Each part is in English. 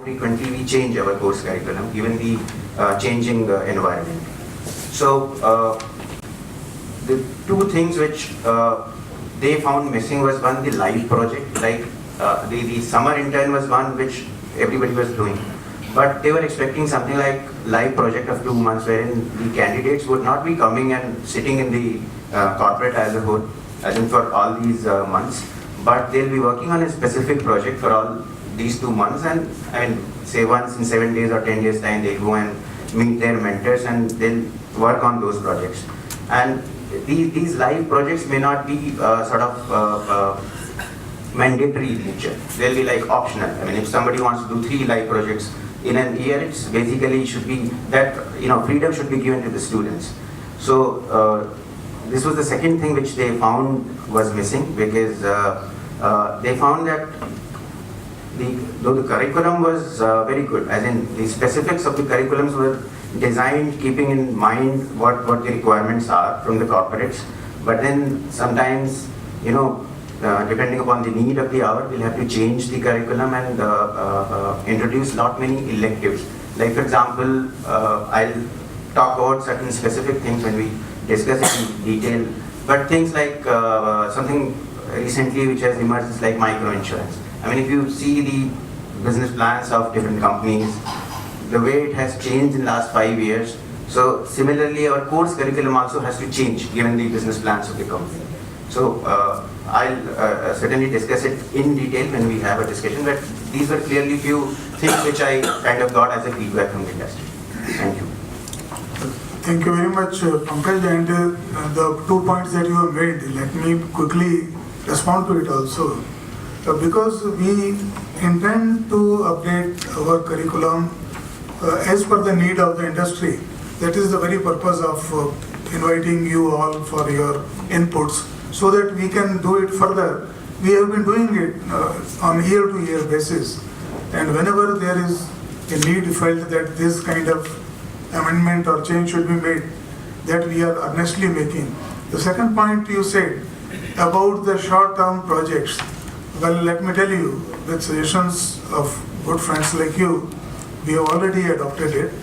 frequently we change our course curriculum given the changing environment. So the two things which they found missing was one, the live project, like the summer intern was one which everybody was doing. But they were expecting something like live project of 2 months wherein the candidates would not be coming and sitting in the corporate as a whole, as in for all these months, but they'll be working on a specific project for all these 2 months, and I mean, say once in 7 days or 10 days time they'll go and meet their mentors and they'll work on those projects. And these live projects may not be sort of mandatory in nature. They'll be like optional. I mean, if somebody wants to do 3 live projects in an year, it's basically should be that, freedom should be given to the students. So this was the second thing which they found was missing, because they found that though the curriculum was very good, as in the specifics of the curriculums were designed keeping in mind what the requirements are from the corporates, but then sometimes, depending upon the need of the hour, we'll have to change the curriculum and introduce many electives. Like for example, I'll talk about certain specific things when we discuss it in detail, but things like something recently which has emerged is like micro insurance. I mean, if you see the business plans of different companies, the way it has changed in the last 5 years, so similarly our course curriculum also has to change given the business plans of the company. So I'll certainly discuss it in detail when we have a discussion, but these were clearly few things which I kind of got as a feedback from the industry. Thank you. Thank you very much, Pankaj. And the 2 points that you have made, let me quickly respond to it also. Because we intend to update our curriculum as per the need of the industry. That is the very purpose of inviting you all for your inputs, so that we can do it further. We have been doing it on year-to-year basis, and whenever there is a need felt that this kind of amendment or change should be made, that we are earnestly making. The second point you said about the short-term projects. Well, let me tell you, with suggestions of good friends like you, we have already adopted it,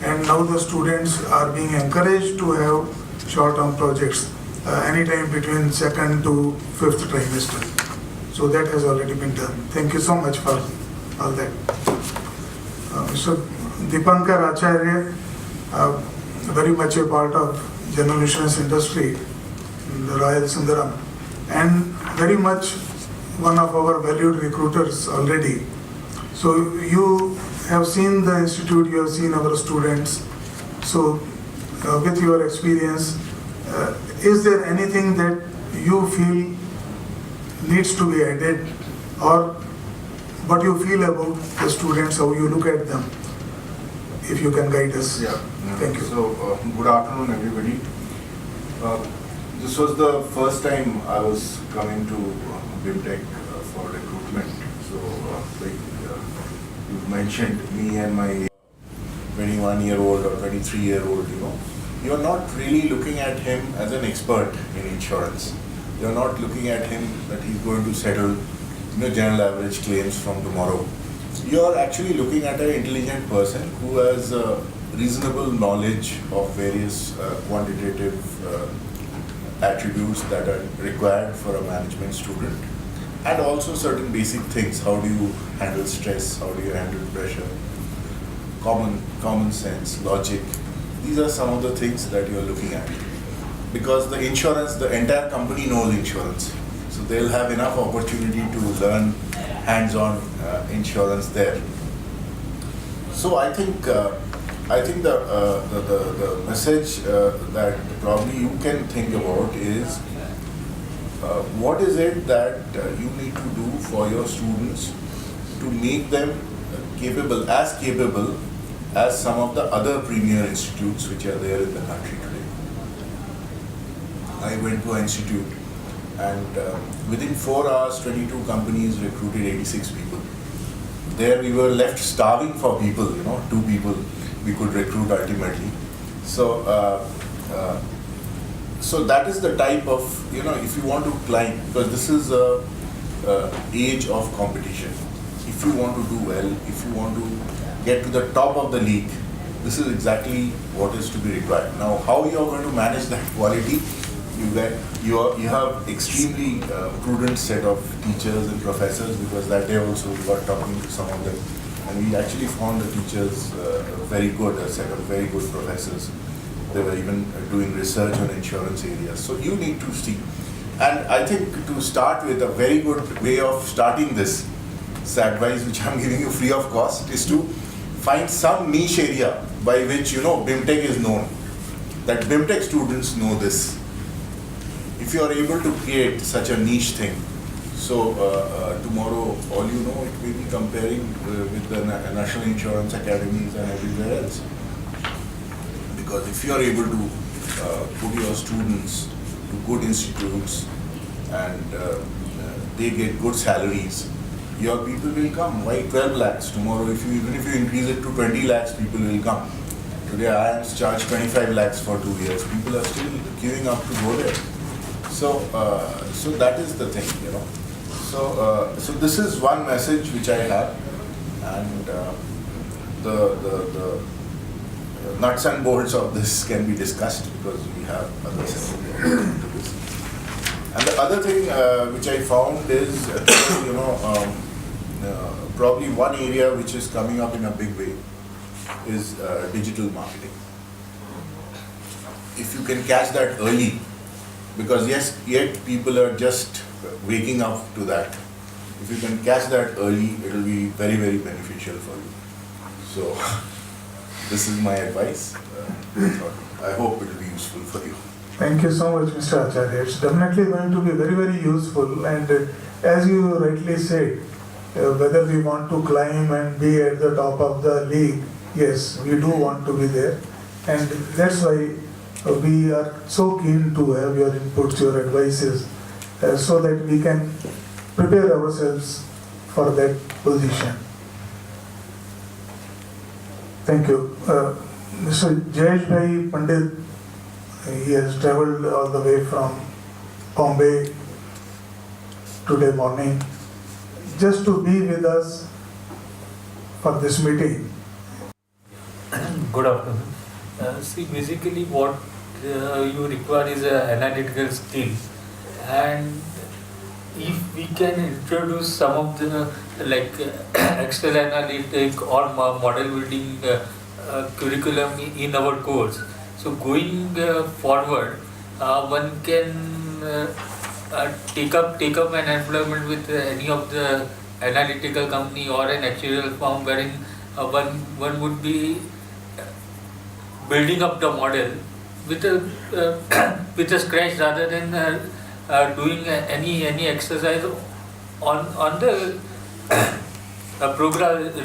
and now the students are being encouraged to have short-term projects anytime between 2nd to 5th trimester. So that has already been done. Thank you so much for all that. Mr. Dipankar Acharya, very much a part of general insurance industry, the Royal Sundaram, and very much one of our valued recruiters already. So you have seen the institute, you have seen our students. So with your experience, is there anything that you feel needs to be added, or what you feel about the students, how you look at them? If you can guide us. Yeah. Thank you. So, good afternoon, everybody. This was the first time I was coming to BIMTech for recruitment. So, you mentioned me and my 21-year-old or 23-year-old, you're not really looking at him as an expert in insurance. You're not looking at him that he's going to settle general average claims from tomorrow. You're actually looking at an intelligent person who has reasonable knowledge of various quantitative attributes that are required for a management student, and also certain basic things. How do you handle stress? How do you handle pressure? Common sense, logic. These are some of the things that you're looking at. Because the insurance, the entire company knows insurance. So they'll have enough opportunity to learn hands-on insurance there. So I think the message that probably you can think about is what is it that you need to do for your students to make them capable as some of the other premier institutes which are there in the country today. I went to an institute, and within 4 hours, 22 companies recruited 86 people. There we were left starving for people, 2 people we could recruit ultimately. So, so that is the type of, if you want to climb, because this is a age of competition. If if you want to do well, if you want to get to the top of the league, this is exactly what is to be required. Now, how you are going to manage that quality? You have extremely prudent set of teachers and professors, because that day also we were talking to some of them, and we actually found the teachers very good, a set of very good professors. They were even doing research on insurance areas. So you need to see. And I think to start with, a very good way of starting this advice which I'm giving you free of cost is to find some niche area by which BIMTech is known, that BIMTech students know this. If you are able to create such a niche thing, so tomorrow all it will be comparing with the national insurance academies and everywhere else. Because if you are able to put your students to good institutes and they get good salaries, your people will come. Why 12 lakhs? Tomorrow, even if you increase it to 20 lakhs, people will come. Today I am charged 25 lakhs for 2 years. People are still queuing up to go there. So that is the thing, So this is one message which I have, and the nuts and bolts of this can be discussed because we have other sessions to this. And the other thing which I found is, probably one area which is coming up in a big way is digital marketing. If you can catch that early, because yet people are just waking up to that. If you can catch that early, it will be very, very beneficial for you. So this is my advice. I hope it will be useful for you. Thank you so much, Mr. Acharya. It's definitely going to be very, very useful. And as you rightly said, whether we want to climb and be at the top of the league, yes, we do want to be there. And that's why we are so keen to have your inputs, your advices, so that we can prepare ourselves for that position. Thank you. Mr. Jayesh Bhai Pandit, he has travelled all the way from Bombay today morning just to be with us for this meeting. Good afternoon. See, basically what you require is analytical skills, and if we can introduce some of the Excel analytic or model building curriculum in our course, so going forward, one can take up an employment with any of the analytical company or an actuarial firm, wherein one would be building up the model with a scratch, rather than doing any exercise on the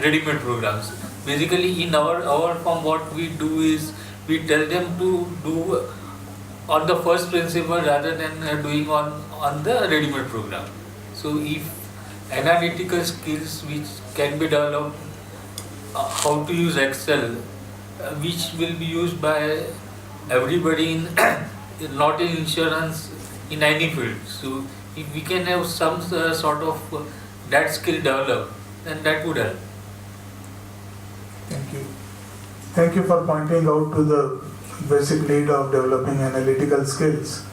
ready-made programs. Basically, in our firm, what we do is we tell them to do on the first principle rather than doing on the ready-made program. So if analytical skills which can be developed, how to use Excel, which will be used by everybody in not in insurance, in any field. So if we can have some sort of that skill developed, then that would help. Thank you. Thank you for pointing out to the basic need of developing analytical skills.